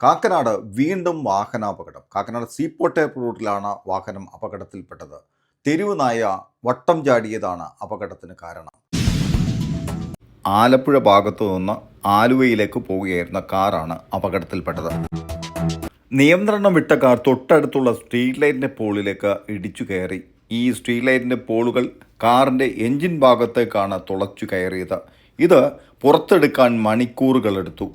കാക്കനാട് വീണ്ടും വാഹനാപകടം. കാക്കനാട് സീപോർട്ട് റൂട്ടിലാണ് വാഹനം അപകടത്തിൽപ്പെട്ടത്. തെരുവ് നായ വട്ടം ചാടിയതാണ് അപകടത്തിന് കാരണം. ആലപ്പുഴ ഭാഗത്തു നിന്ന് ആലുവയിലേക്ക് പോവുകയായിരുന്ന കാറാണ് അപകടത്തിൽപ്പെട്ടത്. നിയന്ത്രണം വിട്ട കാർ തൊട്ടടുത്തുള്ള സ്ട്രീറ്റ് ലൈറ്റിൻ്റെ പോളിലേക്ക് ഇടിച്ചു കയറി. ഈ സ്ട്രീറ്റ് ലൈറ്റിൻ്റെ പോളുകൾ കാറിൻ്റെ എൻജിൻ ഭാഗത്തേക്കാണ് തുളച്ചു കയറിയത്. ഇത് പുറത്തെടുക്കാൻ മണിക്കൂറുകളെടുത്തു.